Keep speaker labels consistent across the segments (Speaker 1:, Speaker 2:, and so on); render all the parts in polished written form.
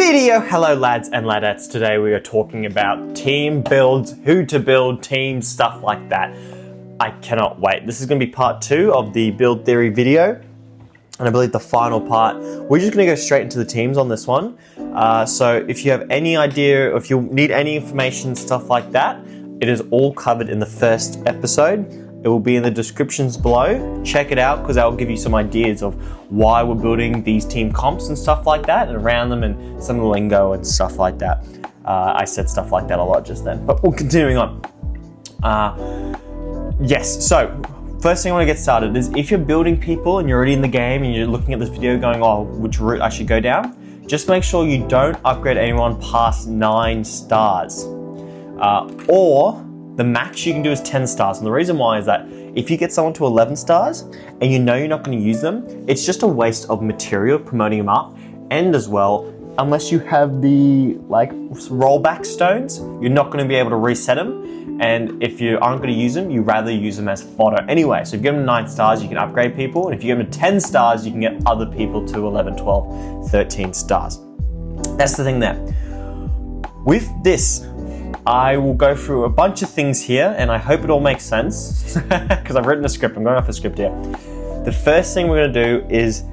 Speaker 1: video. Hello lads and ladettes. Today we are talking about team builds, who to build, teams, stuff like that. I cannot wait. This is going to be part 2 of the build theory video, and I believe the final part. We're just going to go straight into the teams on this one. So if you have any idea, or if you need any information, stuff like that, it is all covered in the first episode. It will be in the descriptions below. Check it out because that will give you some ideas of why we're building these team comps and stuff like that, and around them, and some of the lingo and stuff like that. I said stuff like that a lot just then, but we're continuing on. Yes, so first thing I want to get started is if you're building people and you're already in the game and you're looking at this video going, oh, which route I should go down, just make sure you don't upgrade anyone past 9 stars. Or the max you can do is 10 stars. And the reason why is that if you get someone to 11 stars and you know you're not going to use them, it's just a waste of material promoting them up. And as well, unless you have the rollback stones, you're not going to be able to reset them. And if you aren't going to use them, you rather use them as fodder anyway. So if you give them 9 stars, you can upgrade people. And if you give them 10 stars, you can get other people to 11, 12, 13 stars. That's the thing there. With this, I will go through a bunch of things here, and I hope it all makes sense because I've written a script. I'm going off the script here. The first thing we're going to do is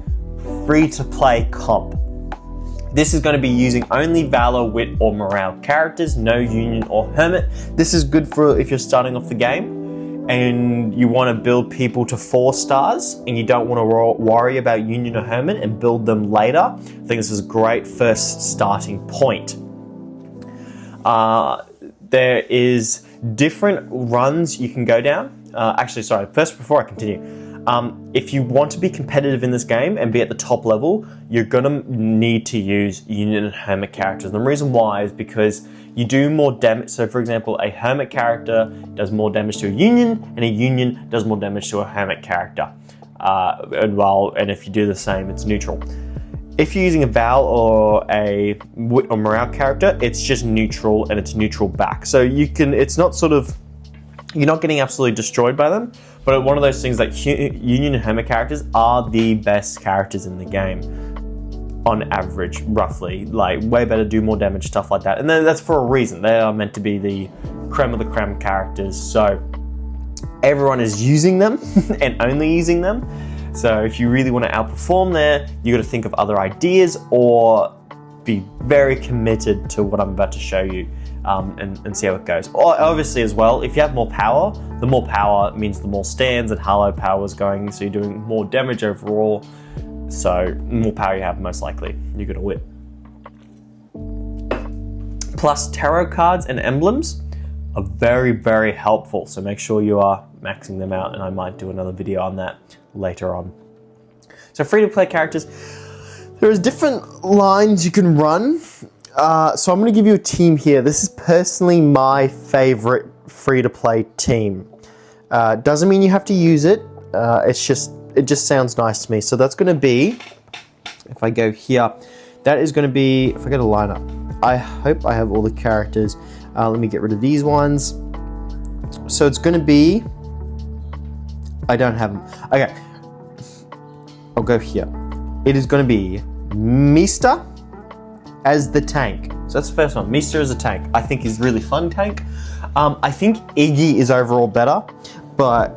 Speaker 1: free-to-play comp. This is going to be using only Valor, Wit, or Morale characters, no Union or Hermit. This is good for if you're starting off the game and you want to build people to 4 stars and you don't want to worry about Union or Hermit and build them later. I think this is a great first starting point. There is different runs you can go down. First before I continue, if you want to be competitive in this game and be at the top level, you're gonna need to use Union and Hermit characters. And the reason why is because you do more damage. So for example, a Hermit character does more damage to a Union, and a Union does more damage to a Hermit character. And if you do the same, it's neutral. If you're using a Val or a Wit or Morale character, it's just neutral and it's neutral back. So it's not you're not getting absolutely destroyed by them, but one of those things like Union and Hermit characters are the best characters in the game on average, roughly. Like way better, do more damage, stuff like that. And then that's for a reason. They are meant to be the creme of the creme characters. So everyone is using them and only using them. So if you really want to outperform there, you got to think of other ideas or be very committed to what I'm about to show you and see how it goes. Or obviously as well, if you have more power, the more power means the more stands and Halo power is going, so you're doing more damage overall. So the more power you have, most likely you're going to win. Plus tarot cards and emblems are very, very helpful. So make sure you are maxing them out, and I might do another video on that later on. So free-to-play characters, there's different lines you can run. So I'm going to give you a team here. This is personally my favorite free-to-play team. Doesn't mean you have to use it. It just sounds nice to me. So that's going to be, if I go here, that is going to be, if I go to lineup, I hope I have all the characters. Let me get rid of these ones. So it's going to be, I don't have them. Okay, I'll go here. It is going to be Mista as the tank. So that's the first one. Mista as a tank. I think he's really fun tank. I think Iggy is overall better, but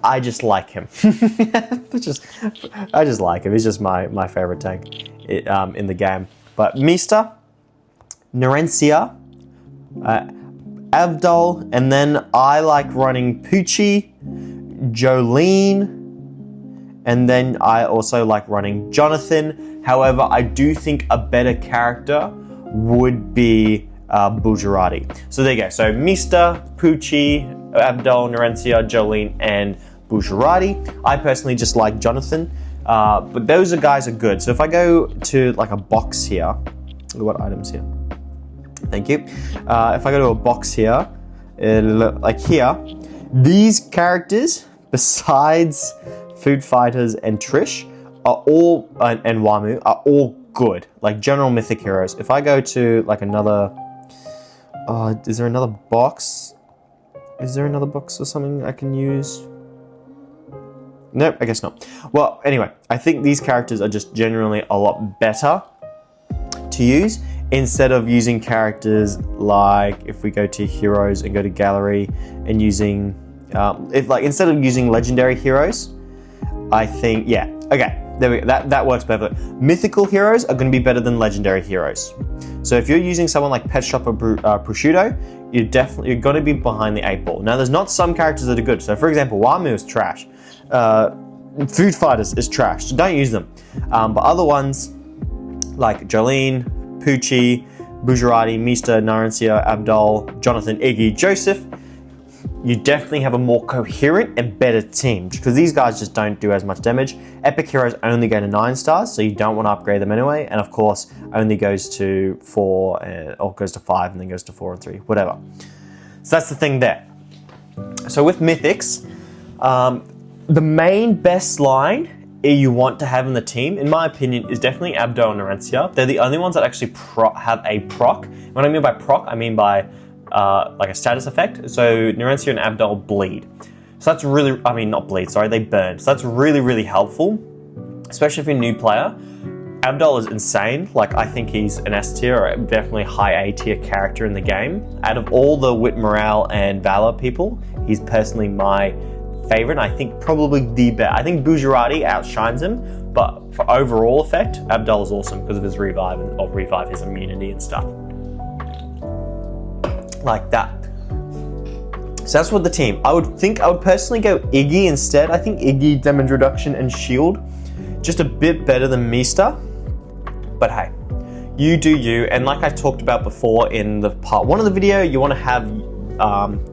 Speaker 1: I just like him. I just like him. He's just my favorite tank in the game. But Mista, Nerencia, Avdol, and then I like running Poochie, Jolene, and then I also like running Jonathan. However, I do think a better character would be Bujarati. So there you go. So Mista, Poochie, Avdol, Nerencia, Jolene, and Bujarati. I personally just like Jonathan, but those guys are good. So if I go to like a box here, look what items here. Thank you. If I go to a box here, like here, these characters, besides Food Fighters and Trish, are all, and Wamu, are all good. Like general mythic heroes. If I go to like another, is there another box? Is there another box or something I can use? Nope, I guess not. Well, anyway, I think these characters are just generally a lot better to to use instead of using characters like, if we go to heroes and go to gallery and using, instead of using legendary heroes, I think, yeah, okay. There we go. That works perfectly. Mythical heroes are going to be better than legendary heroes. So if you're using someone like Pet Shop or Prosciutto, you're going to be behind the 8 ball. Now, there's not some characters that are good. So, for example, Wamu is trash. Food Fighters is trash. So don't use them. But other ones like Jolene, Poochie, Bujarati, Mista, Narancia, Abdul, Jonathan, Iggy, Joseph, you definitely have a more coherent and better team because these guys just don't do as much damage. Epic Heroes only go to 9 stars, so you don't want to upgrade them anyway. And of course, only goes to 4 or goes to 5 and then goes to 4 and 3, whatever. So that's the thing there. So with Mythics, the main best line you want to have in the team, in my opinion, is definitely Abdo and Narancia. They're the only ones that actually have a proc. What I mean by proc, I mean by like a status effect. So Narancia and Abdul bleed. So that's really, not bleed, sorry, they burn. So that's really, really helpful, especially if you're a new player. Abdul is insane. Like, I think he's an S tier or definitely high A tier character in the game. Out of all the Wit, Morale, and Valor people, he's personally my favorite. I think probably the best. I think Bujarati outshines him, but for overall effect, Abdul is awesome because of his revive his immunity and stuff. Like that. So that's what the team. I would personally go Iggy instead. I think Iggy, damage reduction and shield, just a bit better than Mista. But hey, you do you. And like I talked about before in the part 1 of the video, you want to have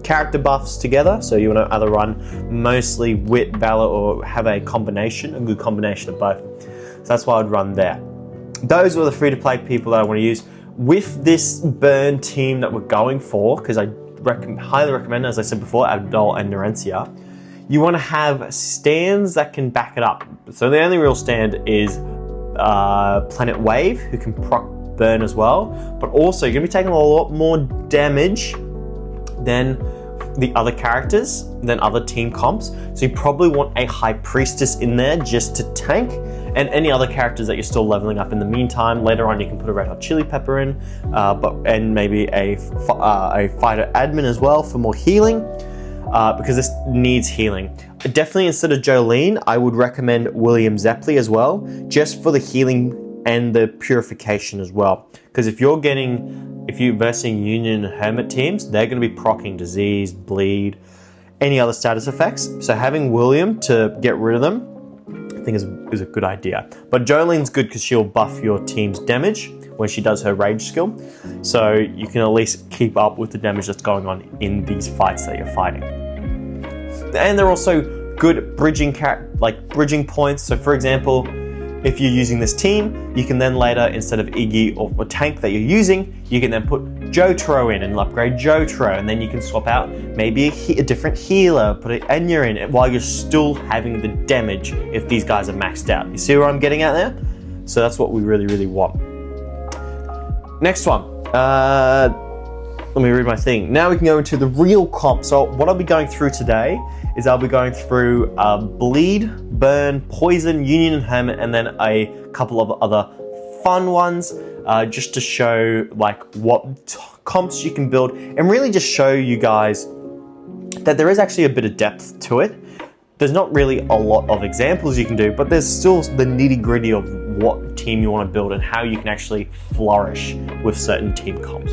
Speaker 1: character buffs together. So you want to either run mostly Wit, Valor, or have a good combination of both. So that's why I'd run there. Those were the free-to-play people that I want to use. With this burn team that we're going for, because I highly recommend, as I said before, Abdul and Narancia, you want to have stands that can back it up. So the only real stand is Planet Wave, who can proc burn as well, but also you're going to be taking a lot more damage than the other characters, than other team comps. So you probably want a High Priestess in there just to tank, and any other characters that you're still leveling up in the meantime. Later on, you can put a Red Hot Chili Pepper in, and maybe a fighter admin as well for more healing, because this needs healing. Definitely instead of Jolene, I would recommend William Zeppeli as well, just for the healing and the purification as well. Because if you're versing Union and Hermit teams, they're going to be proccing disease, bleed, any other status effects. So having William to get rid of them, I think is a good idea. But Jolene's good because she'll buff your team's damage when she does her rage skill. So you can at least keep up with the damage that's going on in these fights that you're fighting. And they're also good bridging points. So for example, if you're using this team, you can then later, instead of Iggy or a tank that you're using, you can then put Jotaro in and upgrade Jotaro, and then you can swap out maybe a different healer, put an Enya in, while you're still having the damage if these guys are maxed out. You see where I'm getting at there? So that's what we really, really want. Next one. Let me read my thing. Now we can go into the real comp. So what I'll be going through today is I'll be going through Bleed, Burn, Poison, Union and Hermit, and then a couple of other fun ones, just to show like what comps you can build and really just show you guys that there is actually a bit of depth to it. There's not really a lot of examples you can do, but there's still the nitty-gritty of what team you want to build and how you can actually flourish with certain team comps.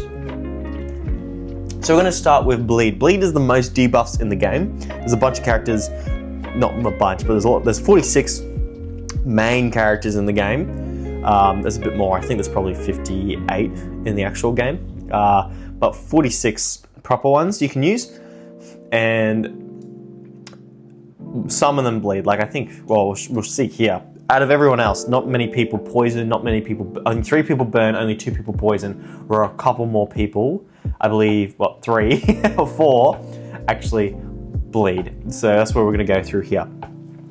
Speaker 1: So we're going to start with Bleed. Bleed is the most debuffs in the game. There's a bunch of characters, not a bunch, but there's 46 main characters in the game. There's a bit more. I think there's probably 58 in the actual game. But 46 proper ones you can use. And some of them bleed. Like I think, well, we'll see here. Out of everyone else, not many people poison, only 3 people burn, only 2 people poison, or a couple more people, I believe, 3 or 4 actually bleed. So that's what we're going to go through here.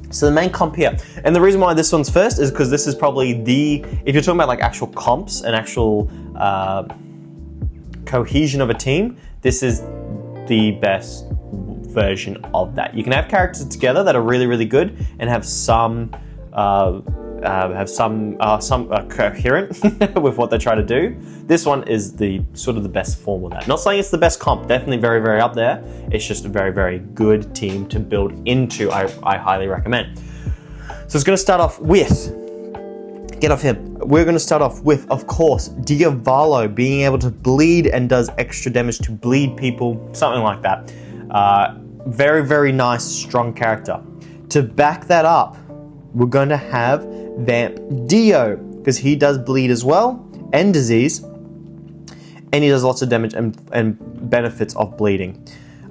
Speaker 1: So the main comp here, and the reason why this one's first is because this is probably if you're talking about like actual comps and actual cohesion of a team, this is the best version of that. You can have characters together that are really, really good and have some have some coherent with what they try to do. This one is the sort of the best form of that. Not saying it's the best comp, definitely very, very up there. It's just a very, very good team to build into. I highly recommend. So it's going to start off with, get off here. We're going to start off with, of course, Diavolo being able to bleed and does extra damage to bleed people, something like that. Very, very nice, strong character. To back that up, we're going to have Vamp Dio, because he does bleed as well, and disease, and he does lots of damage and benefits of bleeding.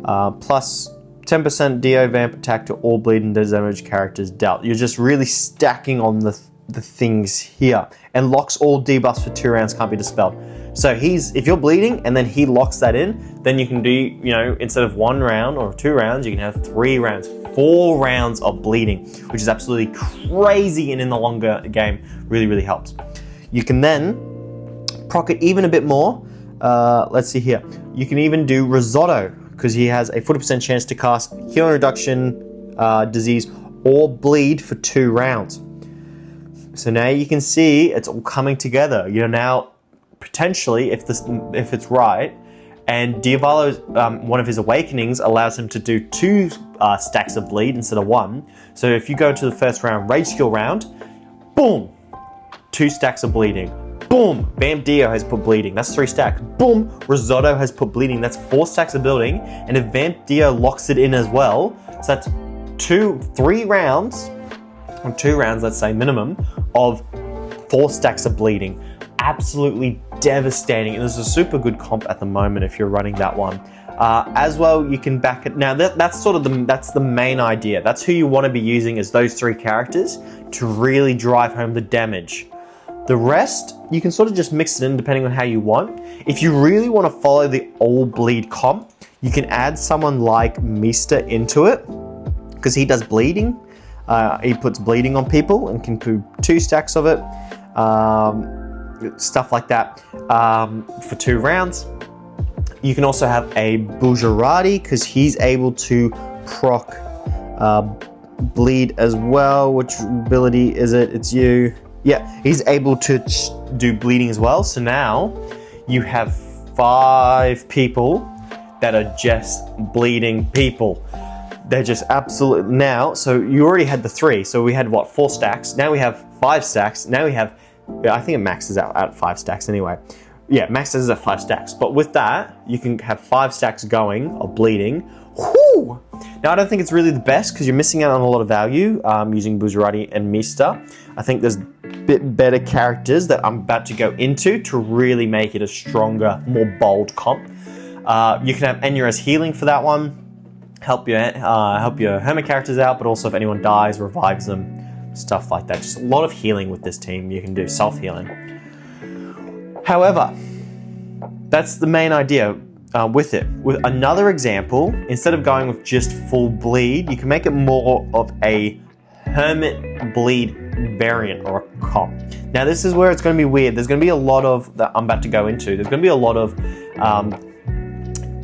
Speaker 1: Plus 10% Dio Vamp attack to all bleed and damage characters dealt. You're just really stacking on the things here, and locks all debuffs for 2 rounds, can't be dispelled. So if you're bleeding and then he locks that in, then you can do, you know, instead of 1 round or 2 rounds, you can have 3 rounds, 4 rounds of bleeding, which is absolutely crazy, and in the longer game really, really helps. You can then proc it even a bit more. Let's see here. You can even do Risotto, because he has a 40% chance to cast healing reduction, disease, or bleed for 2 rounds. So now you can see it's all coming together. You're now potentially, if it's right, and Diavolo's one of his awakenings allows him to do 2 stacks of bleed instead of 1. So if you go to the first round, rage skill round, boom, 2 stacks of bleeding. Boom, Vamp Dio has put bleeding. That's 3 stacks. Boom, Risotto has put bleeding. That's 4 stacks of building. And if Vamp Dio locks it in as well, so that's 3 rounds, or 2 rounds, let's say minimum, of 4 stacks of bleeding. Absolutely devastating, and this is a super good comp at the moment if you're running that one. As well, you can back it. Now that's sort of that's the main idea. That's who you want to be using, as those 3 characters to really drive home the damage. The rest, you can sort of just mix it in depending on how you want. If you really want to follow the all bleed comp, you can add someone like Mista into it, because he does bleeding. He puts bleeding on people and can do 2 stacks of it. Stuff like that for 2 rounds. You can also have a Bujarati, because he's able to proc bleed as well. Which ability is it? It's you. Yeah, he's able to do bleeding as well. So now you have 5 people that are just bleeding people. They're just absolutely now. So you already had the 3. So we had what, 4 stacks. Now we have 5 stacks. Now we have, I think it maxes out at 5 stacks anyway. Yeah, maxes at 5 stacks. But with that, you can have 5 stacks going of bleeding. Whoo! Now I don't think it's really the best, because you're missing out on a lot of value using Bujarati and Mista. I think there's a bit better characters that I'm about to go into to really make it a stronger, more bold comp. You can have Enura's healing for that one. Help your hermit characters out, but also if anyone dies, revives them, stuff like that. Just a lot of healing with this team. You can do self-healing. However, that's the main idea with it. With another example, instead of going with just full bleed, you can make it more of a hermit bleed variant or a comp. Now this is where it's going to be weird. There's going to be a lot of, that I'm about to go into, there's going to be a lot of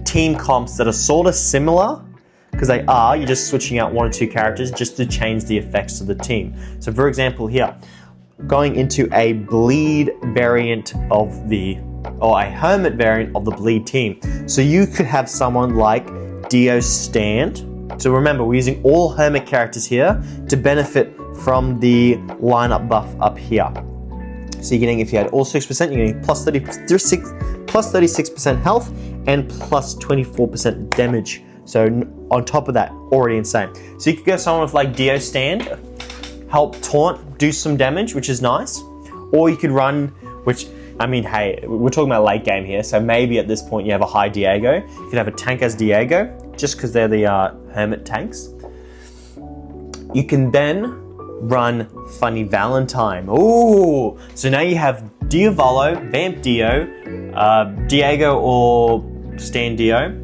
Speaker 1: team comps that are sort of similar, because they are, you're just switching out 1 or 2 characters just to change the effects of the team. So for example here, going into a bleed variant of or a hermit variant of the bleed team. So you could have someone like Dio Stand. So remember, we're using all hermit characters here to benefit from the lineup buff up here. So you're getting, if you had all 6%, you're getting plus 36% health and plus 24% damage. So on top of that, already insane. So you could go someone with like Dio Stand, help taunt, do some damage, which is nice. Or you could run, which, I mean, hey, we're talking about late game here, so maybe at this point you have a high Diego. You could have a tank as Diego, just because they're the hermit tanks. You can then run Funny Valentine. Ooh! So now you have Diavolo, Vamp Dio, Diego or Stan Dio,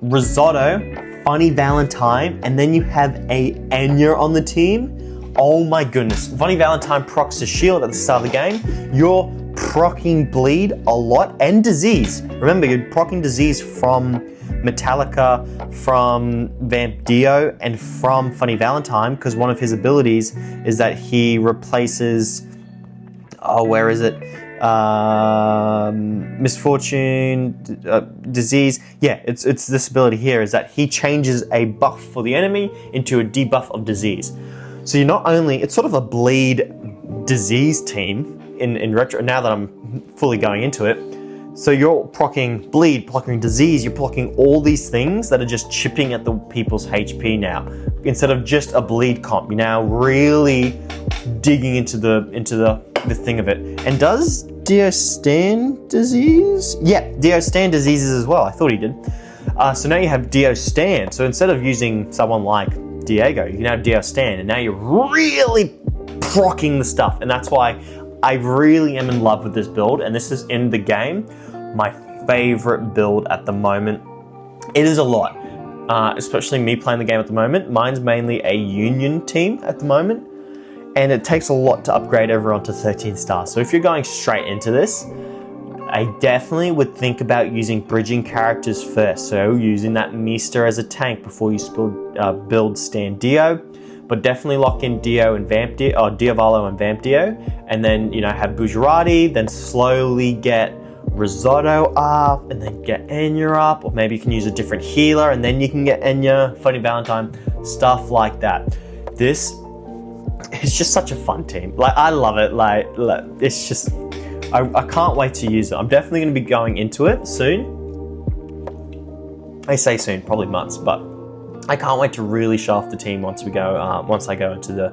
Speaker 1: Risotto, Funny Valentine, and then you have a Enya on the team. Oh my goodness. Funny Valentine procs a shield at the start of the game. You're procking bleed a lot and disease. Remember, you're procking disease from Metallica, from Vamp Dio, and from Funny Valentine, because one of his abilities is that he replaces, where is it? Misfortune, disease. Yeah, it's this ability here, is that he changes a buff for the enemy into a debuff of disease. So you're not only, it's sort of a bleed disease team in retro, now that I'm fully going into it. So you're proccing bleed, proccing disease, you're proccing all these things that are just chipping at the people's HP now. Instead of just a bleed comp, you're now really digging into the thing of it. And does Dio stand disease? Yeah, Dio stand diseases as well. I thought he did. So now you have Dio stand. So instead of using someone like Diego, you can have Dio stand, and now you're really proccing the stuff. And that's why I really am in love with this build, and this is in the game my favorite build at the moment. It is a lot, especially me playing the game at the moment. Mine's mainly a union team at the moment, and it takes a lot to upgrade everyone to 13 stars. So if you're going straight into this, I definitely would think about using bridging characters first. So using that Meester as a tank before you build Stan Dio, but definitely lock in Dio and Vamp Dio, or Diavolo and Vamp Dio, and then, you know, have Bujarati, then slowly get Risotto up, and then get Enya up, or maybe you can use a different healer, and then you can get Enya, Funny Valentine, stuff like that. This is just such a fun team. Like, I love it. Like it's just, I can't wait to use it. I'm definitely going to be going into it soon. I say soon, probably months, but I can't wait to really show off the team once I go into the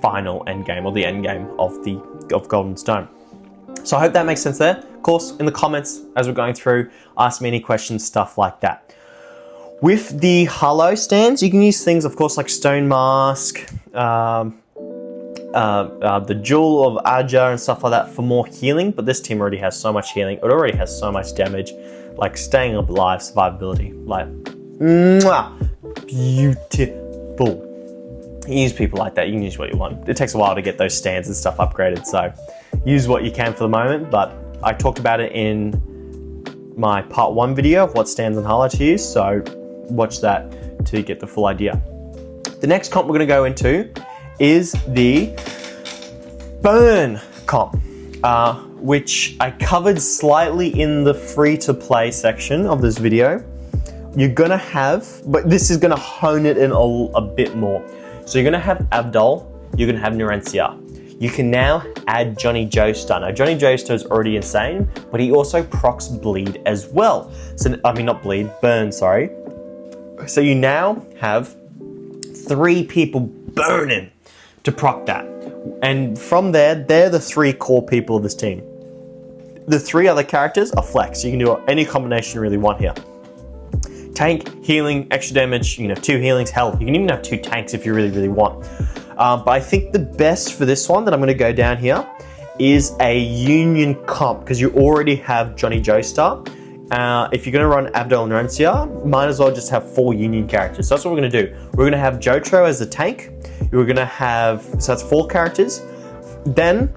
Speaker 1: final end game, or the end game of Goldenstone. So I hope that makes sense there. Of course, in the comments as we're going through, ask me any questions, stuff like that. With the Halo stands, you can use things, of course, like Stone Mask, the Jewel of Aja and stuff like that for more healing, but this team already has so much healing. It already has so much damage, like staying alive, survivability, like, mwah, beautiful. You use people like that, you can use what you want. It takes a while to get those stands and stuff upgraded, so use what you can for the moment, but I talked about it in my part 1 video of what stands and Halo to use, so watch that to get the full idea. The next comp we're going to go into is the Burn comp, which I covered slightly in the free-to-play section of this video. You're going to have, but this is going to hone it in a bit more. So you're going to have Abdul, you're going to have Narencia. You can now add Johnny Joestar. Now, Johnny Joestar is already insane, but he also procs bleed as well. So, I mean, not bleed, burn, sorry. So you now have 3 people burning to proc that. And from there, they're the 3 core people of this team. The 3 other characters are flex. You can do any combination you really want here. Tank, healing, extra damage, you can have 2 healings, hell, you can even have 2 tanks if you really, really want. But I think the best for this one that I'm going to go down here is a union comp, because you already have Johnny Joestar. If you're going to run Abdul and Narencia, might as well just have 4 union characters. So that's what we're going to do. We're going to have Jotaro as the tank. We're going to have, so that's 4 characters. Then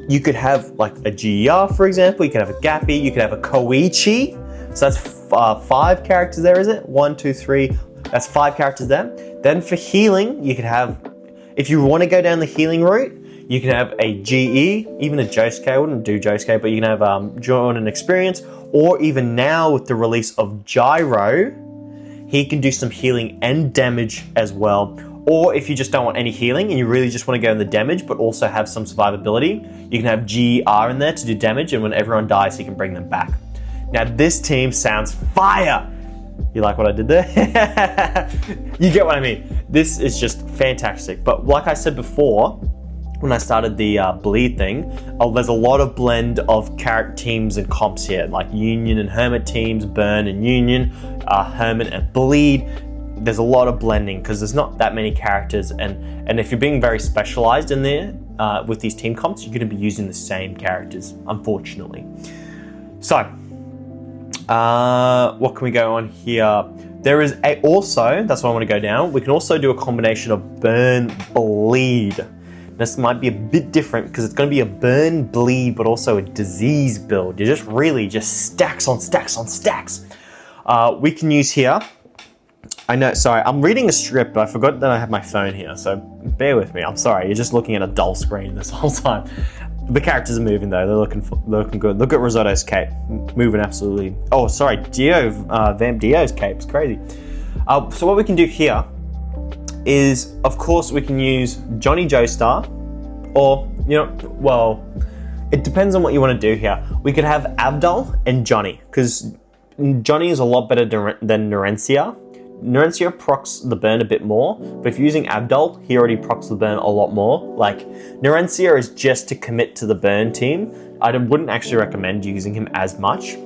Speaker 1: you could have like a GER, for example. You could have a Gappy. You could have a Koichi. So that's 5 characters there, is it? 1, 2, 3. That's 5 characters there. Then for healing, you could have, if you want to go down the healing route, you can have a GE, even a Josuke. I wouldn't do Josuke, but you can have Join and Experience. Or even now with the release of Gyro, he can do some healing and damage as well. Or if you just don't want any healing and you really just want to go in the damage but also have some survivability, you can have GR in there to do damage, and when everyone dies, he can bring them back. Now this team sounds fire! You like what I did there? You get what I mean. This is just fantastic. But like I said before, when I started the bleed thing, there's a lot of blend of character teams and comps here, like Union and Hermit teams, Burn and Union, Hermit and Bleed. There's a lot of blending because there's not that many characters, and if you're being very specialized in there with these team comps, you're going to be using the same characters, unfortunately. So, what can we go on here? There is also, that's what I want to go down, we can also do a combination of Burn, Bleed. This might be a bit different because it's going to be a burn, bleed, but also a disease build. You're just really just stacks on stacks on stacks. we can use here. I know, sorry, I'm reading a script, but I forgot that I have my phone here, so bear with me. I'm sorry, you're just looking at a dull screen this whole time. The characters are moving though, they're looking good. Look at Risotto's cape, moving absolutely. Oh, sorry, Vamp Dio's cape, it's crazy. So what we can do here is, of course, we can use Johnny Joestar, or, you know, well, it depends on what you want to do here. We could have Avdol and Johnny, because Johnny is a lot better than Nerencia. Nerencia procs the burn a bit more, but if you're using Avdol, he already procs the burn a lot more. Like, Nerencia is just to commit to the burn team. I wouldn't actually recommend using him as much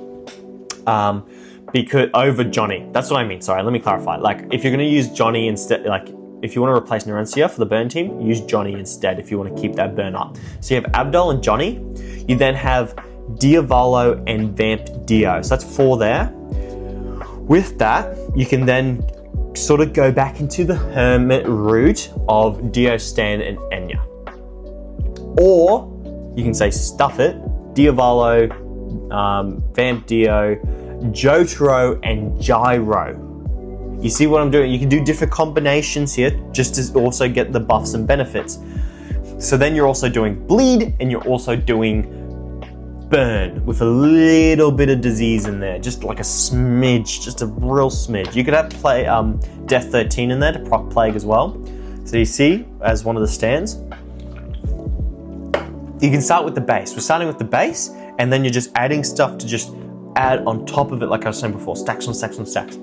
Speaker 1: because over Johnny. That's what I mean, sorry, let me clarify. Like, if you're gonna use Johnny instead, like, if you want to replace Nerencia for the burn team, use Johnny instead if you want to keep that burn up. So you have Avdol and Johnny. You then have Diavolo and Vamp Dio. So that's 4 there. With that, you can then sort of go back into the hermit route of Dio, Stan, and Enya. Or you can say stuff it, Diavolo, Vamp Dio, Jotaro, and Gyro. You see what I'm doing? You can do different combinations here just to also get the buffs and benefits. So then you're also doing bleed and you're also doing burn with a little bit of disease in there, just like a smidge, just a real smidge. You could have Death 13 in there to proc plague as well. So you see, as one of the stands, you can start with the base. We're starting with the base, and then you're just adding stuff to just add on top of it, like I was saying before, stacks on stacks on stacks.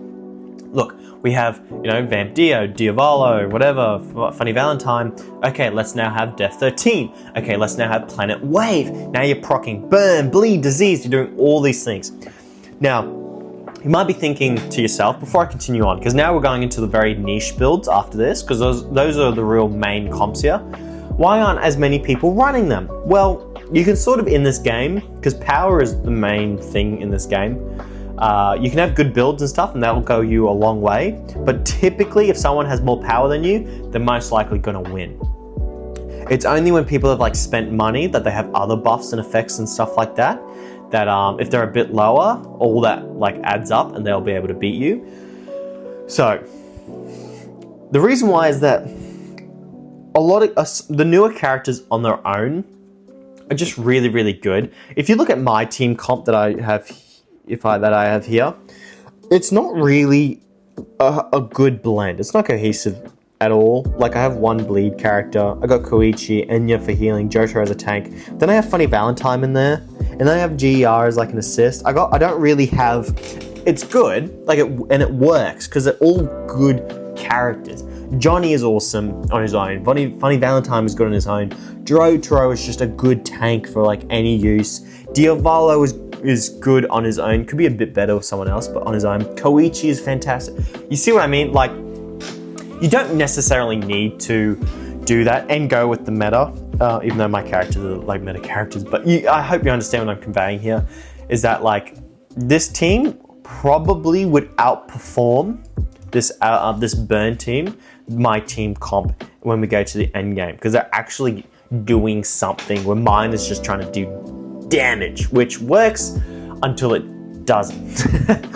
Speaker 1: Look, we have, you know, Vamp Dio, Diavolo, whatever, Funny Valentine. Okay, let's now have Death 13. Okay, let's now have Planet Wave. Now you're proccing burn, bleed, disease. You're doing all these things. Now, you might be thinking to yourself, before I continue on, because now we're going into the very niche builds after this, because those are the real main comps here. Why aren't as many people running them? Well, you can sort of in this game, because power is the main thing in this game. You can have good builds and stuff, and that'll go you a long way. But typically, if someone has more power than you, they're most likely going to win. It's only when people have like spent money that they have other buffs and effects and stuff like that, that if they're a bit lower, all that like adds up and they'll be able to beat you. So the reason why is that a lot of the newer characters on their own are just really, really good. If you look at my team comp that I have here, it's not really a good blend. It's not cohesive at all. Like, I have one bleed character, I got Koichi, Enya for healing, Jotaro as a tank, then I have Funny Valentine in there, and then I have GER as like an assist. I don't really have, it's good, like and it works, because they're all good characters. Johnny is awesome on his own, Funny Valentine is good on his own, Jotaro is just a good tank for like any use, Diavolo is good on his own, could be a bit better with someone else, but on his own. Koichi is fantastic. You see what I mean? Like, you don't necessarily need to do that and go with the meta, even though my characters are like meta characters, but I hope you understand what I'm conveying here, is that like, this team probably would outperform this burn team, my team comp, when we go to the end game, because they're actually doing something where mine is just trying to do damage, which works until it doesn't,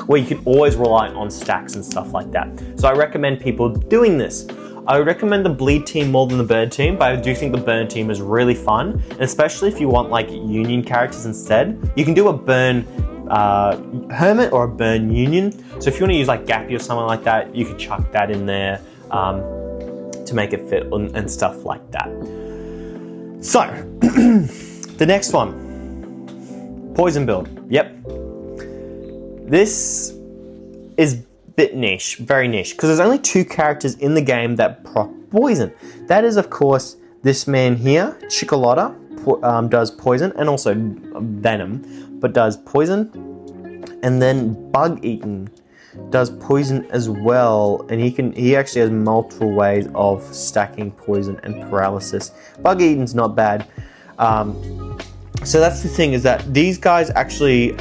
Speaker 1: where you can always rely on stacks and stuff like that. So I recommend people doing this. I would recommend the bleed team more than the burn team, but I do think the burn team is really fun, and especially if you want like union characters instead. You can do a burn hermit or a burn union. So if you want to use like Gappy or something like that, you could chuck that in there to make it fit and stuff like that. So the next one, poison build. Yep. This is a bit niche, very niche, because there's only 2 characters in the game that proc poison. That is, of course, this man here, Chicolotta, does poison, and also venom, but does poison. And then Bug Eaten does poison as well, and he actually has multiple ways of stacking poison and paralysis. Bug Eaten's not bad. So that's the thing, is that these guys actually,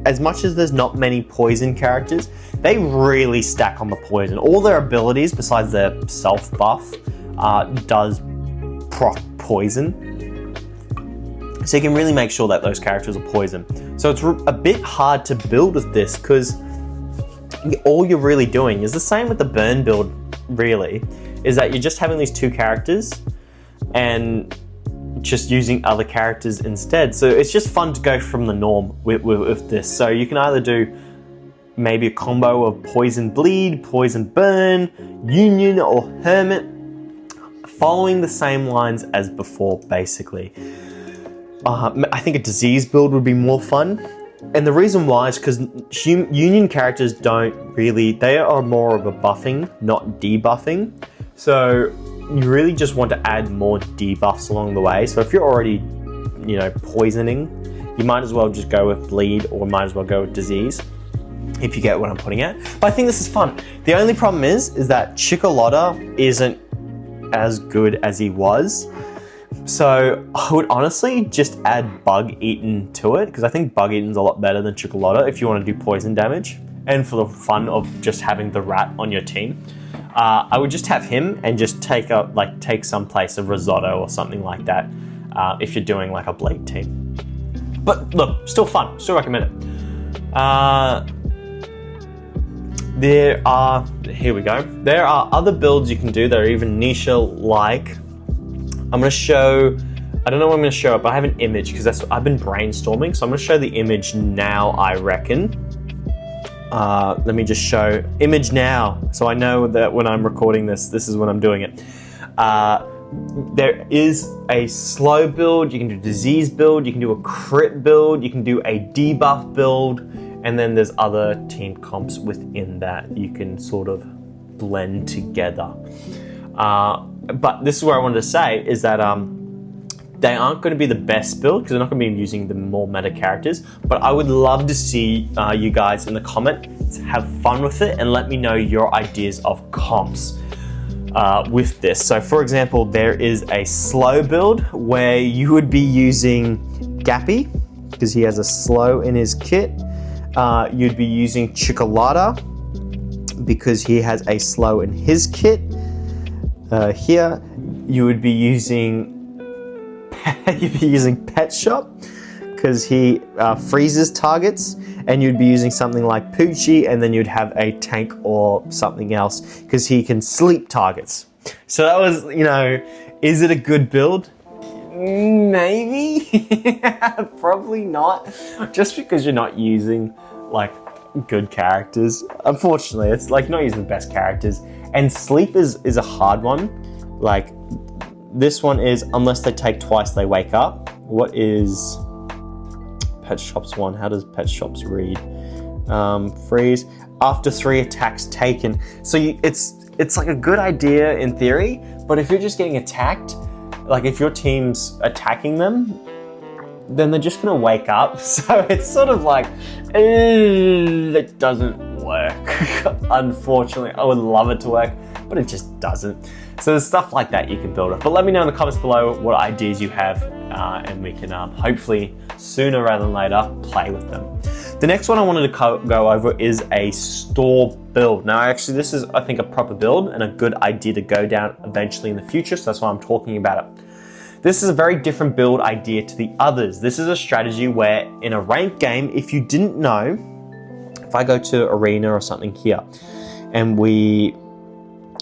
Speaker 1: as much as there's not many poison characters, they really stack on the poison. All their abilities, besides their self buff, does proc poison. So you can really make sure that those characters are poison. So it's a bit hard to build with this, because all you're really doing is the same with the burn build, really, is that you're just having these two characters and just using other characters instead. So it's just fun to go from the norm with this. So you can either do maybe a combo of poison bleed, poison burn, union, or hermit, following the same lines as before, basically. I think a disease build would be more fun. And the reason why is because union characters they are more of a buffing, not debuffing. So you really just want to add more debuffs along the way. So if you're already, poisoning, you might as well just go with bleed, or might as well go with disease, if you get what I'm putting at. But I think this is fun. The only problem is that Chicolotta isn't as good as he was. So I would honestly just add Bug Eaten to it, because I think Bug Eaten's a lot better than Chicolotta if you want to do poison damage, and for the fun of just having the rat on your team. I would just have him and just take some place of Risotto or something like that, if you're doing like a Blade team. But look, still fun, still recommend it. Here we go. There are other builds you can do that are even niche-like. I'm going to show, I don't know what I'm going to show, but I have an image because I've been brainstorming. So I'm going to show the image now, I reckon. Let me just show image now. So I know that when I'm recording this is when I'm doing it. There is a slow build, you can do disease build, you can do a crit build, you can do a debuff build, and then there's other team comps within that you can sort of blend together. But this is what I wanted to say is that they aren't going to be the best build because they're not going to be using the more meta characters, but I would love to see you guys in the comments have fun with it and let me know your ideas of comps with this. So for example, there is a slow build where you would be using Gappy because he has a slow in his kit. You'd be using Chicolotta because he has a slow in his kit. Here you would be using Pet Shop because he freezes targets, and you'd be using something like Poochie, and then you'd have a tank or something else because he can sleep targets. So that was, is it a good build? Maybe. Probably not, just because you're not using like good characters. Unfortunately, it's like not using the best characters, and sleep is a hard one. Like this one is unless they take twice they wake up. What is Pet Shops one? How does Pet Shops read? Freeze after 3 attacks taken. So it's like a good idea in theory, but if you're just getting attacked, like if your team's attacking them, then they're just gonna wake up. So it's sort of like, it doesn't work. Unfortunately, I would love it to work, but it just doesn't. So there's stuff like that you can build it. But let me know in the comments below what ideas you have, and we can hopefully sooner rather than later play with them. The next one I wanted to go over is a store build. Now actually this is, I think, a proper build and a good idea to go down eventually in the future, so that's why I'm talking about it. This is a very different build idea to the others. This is a strategy where in a ranked game, if you didn't know, if I go to arena or something here and we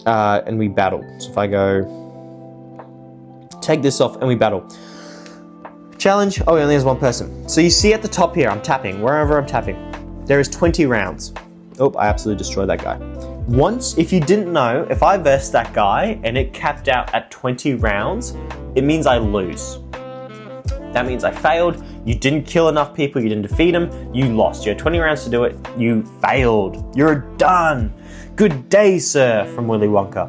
Speaker 1: battle. So if I go take this off and we battle. Challenge, oh, he only has one person. So you see at the top here, I'm tapping, wherever I'm tapping, there is 20 rounds. Oh, I absolutely destroyed that guy. Once, if you didn't know, if I versed that guy and it capped out at 20 rounds, it means I lose. That means I failed, you didn't kill enough people, you didn't defeat them, you lost. You had 20 rounds to do it, you failed. You're done. Good day, sir, from Willy Wonka.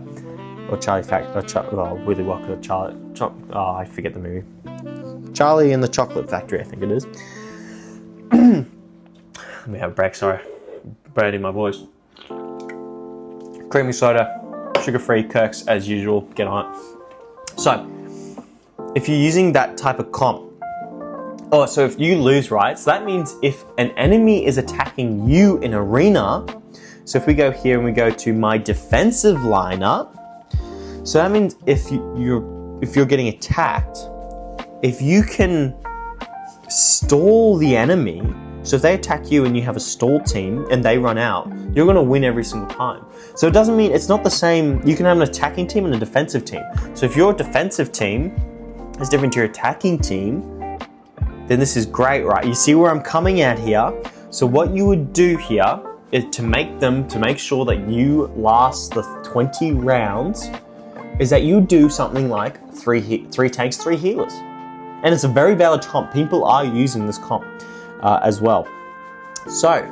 Speaker 1: Or Willy Wonka, or Charlie, I forget the movie. Charlie in the Chocolate Factory, I think it is. Let me have a break, sorry. Branding my voice. Creamy soda, sugar-free, Kirks as usual, get on it. So, if you're using that type of comp, so if you lose, right, so that means if an enemy is attacking you in arena, so if we go here and we go to my defensive lineup, so that means if you're getting attacked, if you can stall the enemy So if they attack you and you have a stall team and they run out, you're going to win every single time. So it doesn't mean, it's not the same. You can have an attacking team and a defensive team. So if your defensive team is different to your attacking team, then this is great, right? You see where I'm coming at here? So what you would do here is to make sure that you last the 20 rounds, is that you do something like three tanks, 3 healers. And it's a very valid comp. People are using this comp as well. So,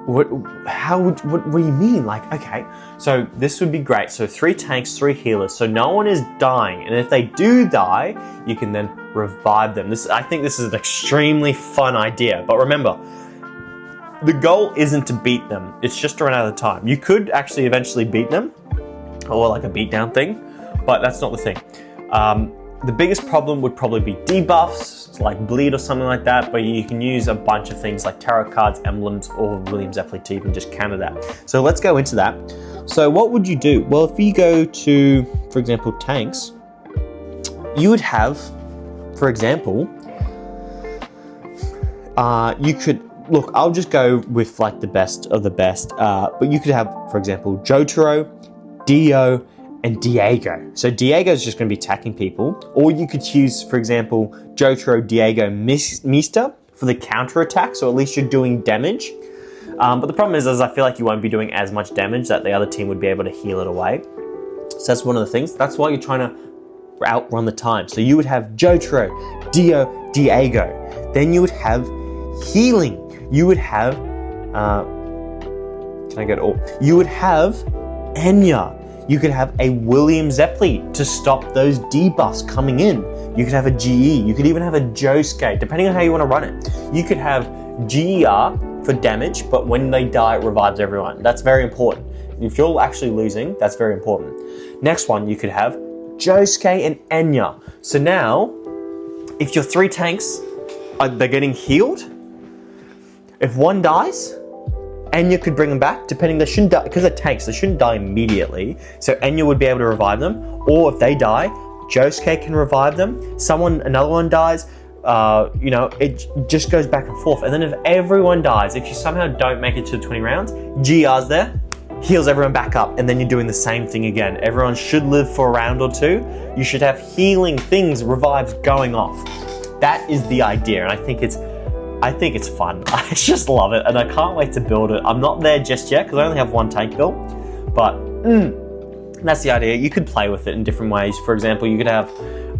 Speaker 1: what do you mean? Like, okay, so this would be great. So 3 tanks, 3 healers. So no one is dying. And if they do die, you can then revive them. I think this is an extremely fun idea. But remember, the goal isn't to beat them. It's just to run out of time. You could actually eventually beat them, or like a beatdown thing, but that's not the thing. The biggest problem would probably be debuffs, like bleed or something like that, but you can use a bunch of things like tarot cards, emblems, or William Zeppeli to even just counter that. So let's go into that. So what would you do? Well, if you go to, for example, tanks, you would have, for example, you could, look, I'll just go with like the best of the best, but you could have, for example, Jotaro, Dio, and Diego. So Diego is just going to be attacking people, or you could use, for example, Jotaro, Diego, Mista for the counter attack, so at least you're doing damage. But the problem is I feel like you won't be doing as much damage that the other team would be able to heal it away. So that's one of the things. That's why you're trying to outrun the time. So you would have Jotaro, Dio, Diego. Then you would have healing. You would have, can I go to all? You would have Enya. You could have a William Zeppeli to stop those debuffs coming in. You could have a GE. You could even have a Josuke, depending on how you want to run it. You could have GER for damage, but when they die, it revives everyone. That's very important. If you're actually losing, that's very important. Next one, you could have Josuke and Enya. So now, if your 3 tanks, they're getting healed, if one dies, Enya could bring them back, depending, they shouldn't die, because they're tanks, they shouldn't die immediately. So Enya would be able to revive them, or if they die, Josuke can revive them. Another one dies, it just goes back and forth. And then if everyone dies, if you somehow don't make it to the 20 rounds, GR's there, heals everyone back up, and then you're doing the same thing again. Everyone should live for a round or 2. You should have healing things, revives going off. That is the idea, and I think it's fun. I just love it, and I can't wait to build it. I'm not there just yet because I only have 1 tank built, but that's the idea. You could play with it in different ways. For example, you could have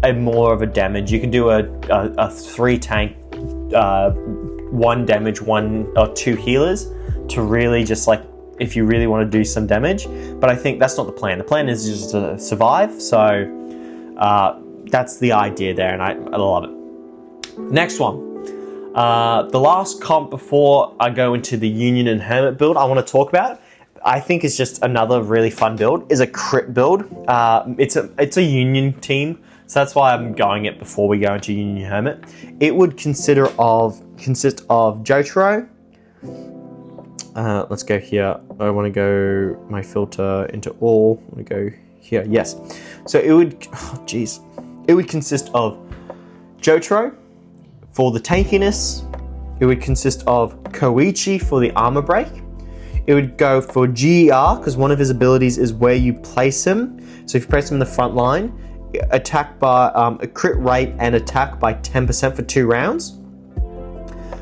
Speaker 1: a more of a damage. You can do a 3 tank, 1 damage, 1 or 2 healers to really just like, if you really want to do some damage. But I think that's not the plan. The plan is just to survive. So that's the idea there, and I love it. Next one. The last comp before I go into the Union and Hermit build I want to talk about, I think is just another really fun build, is a crit build. It's a Union team, so that's why I'm going it before we go into Union and Hermit. It would consist of Jotaro. Let's go here. I want to go my filter into all. I want to go here. Yes. So it would, it would consist of Jotaro for the tankiness. It would consist of Koichi for the armor break. It would go for GER because one of his abilities is where you place him. So if you place him in the front line, attack by a crit rate and attack by 10% for 2 rounds.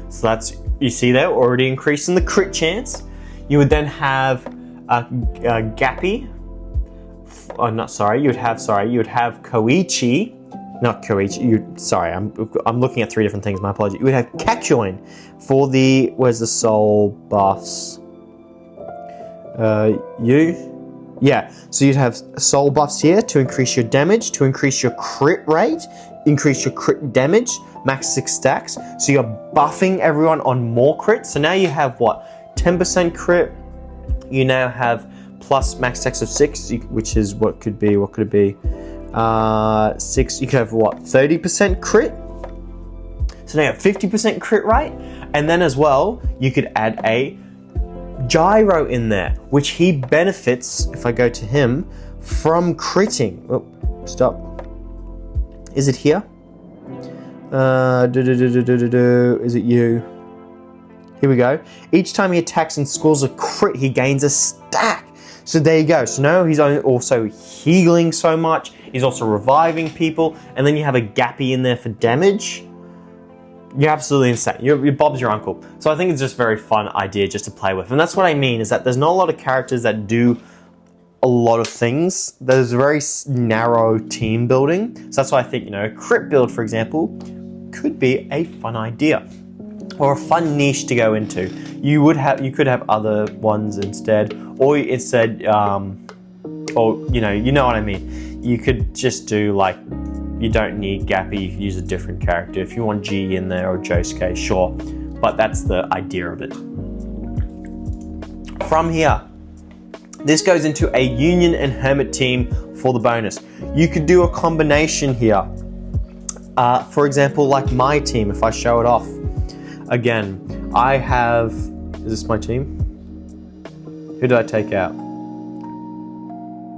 Speaker 1: So that's, you see there, already increasing the crit chance. You would then have Gappy. Oh, not sorry. You would have Koichi. Not Koichi. I'm looking at 3 different things. My apologies. You would have Kakyoin for the, where's the soul buffs? Yeah. So you'd have soul buffs here to increase your damage, to increase your crit rate, increase your crit damage, max 6 stacks. So you're buffing everyone on more crits. So now you have what? 10% crit. You now have plus max stacks of 6, which is what could it be? 6, you could have what, 30% crit? So now you have 50% crit rate, and then as well, you could add a gyro in there, which he benefits, if I go to him, from critting. Oh, stop. Is it here? Is it you? Here we go. Each time he attacks and scores a crit, he gains a stack. So there you go. So now he's also healing so much. He's also reviving people. And then you have a gappy in there for damage. You're absolutely insane. You're Bob's your uncle. So I think it's just a very fun idea just to play with. And that's what I mean, is that there's not a lot of characters that do a lot of things. There's a very narrow team building. So that's why I think, a crit build, for example, could be a fun idea. Or a fun niche to go into. You could have other ones instead. Or instead, you know what I mean. You could just do like, you don't need Gappy, you can use a different character. If you want G in there or Josuke, sure. But that's the idea of it. From here, this goes into a Union and Hermit team for the bonus. You could do a combination here. For example, like my team, if I show it off. Again, I have, is this my team? Who did I take out?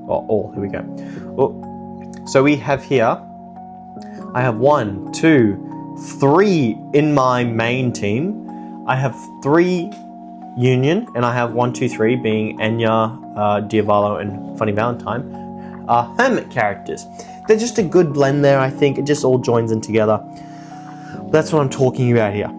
Speaker 1: Oh, all, here we go. Oh, so we have here, I have 1, 2, 3 in my main team. I have 3 Union, and I have 1, 2, 3 being Enya, Diavolo, and Funny Valentine. Hermit characters. They're just a good blend there, I think. It just all joins in together. That's what I'm talking about here.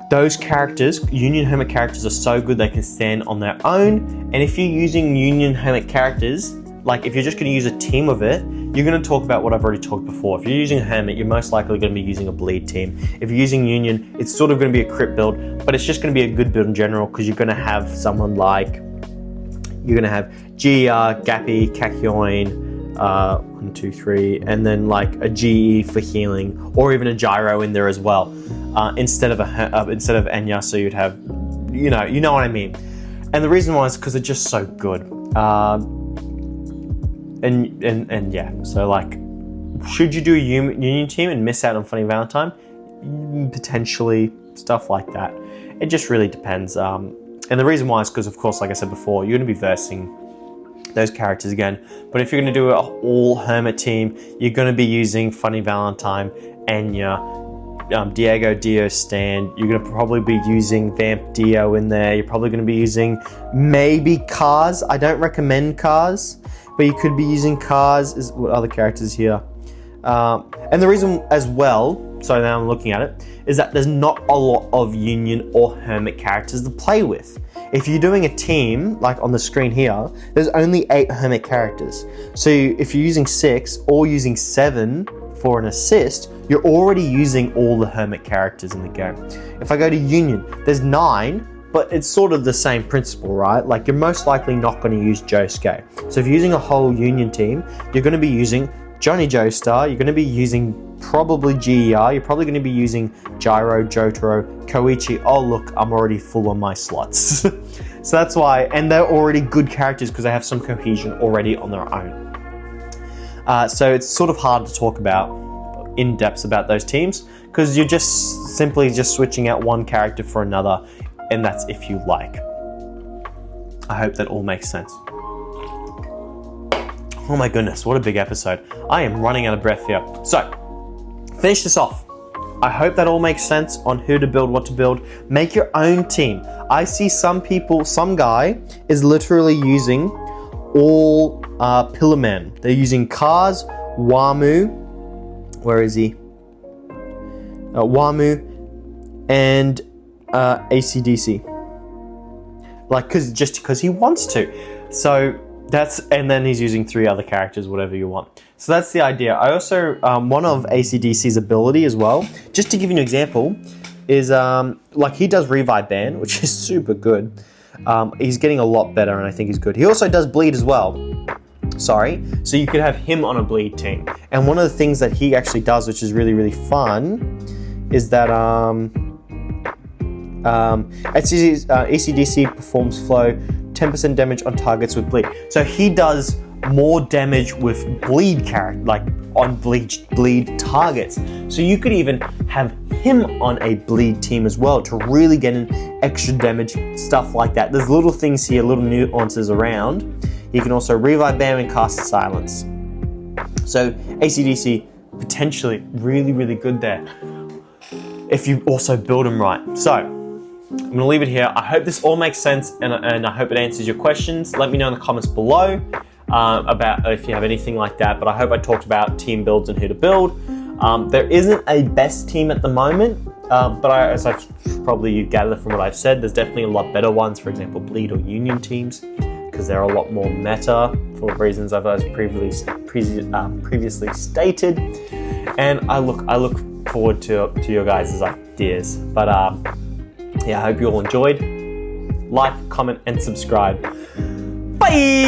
Speaker 1: Those characters, Union Hermit characters, are so good they can stand on their own. And if you're using Union Hermit characters, like if you're just going to use a team of it, you're going to talk about what I've already talked before. If you're using Hermit, you're most likely going to be using a bleed team. If you're using Union, it's sort of going to be a crit build, but it's just going to be a good build in general because you're going to have someone like, you're going to have GR, Gappy, Kakyoin, 1, 2, 3, and then like a GE for healing, or even a Gyro in there as well, instead of Enya. So you'd have, you know what I mean. And the reason why is because they're just so good. And yeah, so like, should you do a Union team and miss out on Funny Valentine? Potentially, stuff like that. It just really depends. And the reason why is because, of course, like I said before, you're going to be versing those characters again. But if you're going to do an all Hermit team, you're going to be using Funny Valentine, Enya, Diego Dio Stand. You're going to probably be using Vamp Dio in there. You're probably going to be using maybe Cars. I don't recommend Cars, but you could be using Cars. Is what other characters here? And the reason as well, so now I'm looking at it, is that there's not a lot of Union or Hermit characters to play with. If you're doing a team, like on the screen here, there's only 8 Hermit characters. So if you're using 6 or using 7 for an assist, you're already using all the Hermit characters in the game. If I go to Union, there's 9, but it's sort of the same principle, right? Like you're most likely not going to use Josuke. So if you're using a whole Union team, you're going to be using Johnny Joestar, you're going to be using probably GER, you're probably going to be using Gyro, Jotaro, Koichi. Oh look, I'm already full on my slots. So that's why, and they're already good characters because they have some cohesion already on their own. So it's sort of hard to talk about in depth about those teams because you're just simply switching out one character for another, and that's if you like. I hope that all makes sense. Oh my goodness, what a big episode. I am running out of breath here. So, finish this off. I hope that all makes sense on who to build, what to build. Make your own team. I see some people, some guy is literally using all Pillar Men. They're using Cars, Wamu, where is he? Wamu, and AC/DC. Like, just because he wants to. So, and then he's using 3 other characters, whatever you want. So that's the idea. I also, one of AC/DC's ability as well, just to give you an example, is like he does Revive Ban, which is super good. He's getting a lot better and I think he's good. He also does Bleed as well. Sorry. So you could have him on a Bleed team. And one of the things that he actually does, which is really, really fun, is that AC/DC performs flow 10% damage on targets with bleed. So he does more damage with bleed like on bleed targets. So you could even have him on a bleed team as well to really get in extra damage, stuff like that. There's little things here, little nuances around. You can also Revive Bam and Cast Silence. So AC/DC potentially really, really good there if you also build him right. So I'm going to leave it here. I hope this all makes sense, and I hope it answers your questions. Let me know in the comments below about if you have anything like that, but I hope I talked about team builds and who to build. There isn't a best team at the moment, but as I've probably gathered from what I've said, there's definitely a lot better ones, for example, bleed or union teams, because they're a lot more meta for reasons I've previously stated. And I look forward to your guys' ideas. But yeah, I hope you all enjoyed. Like, comment, and subscribe. Bye!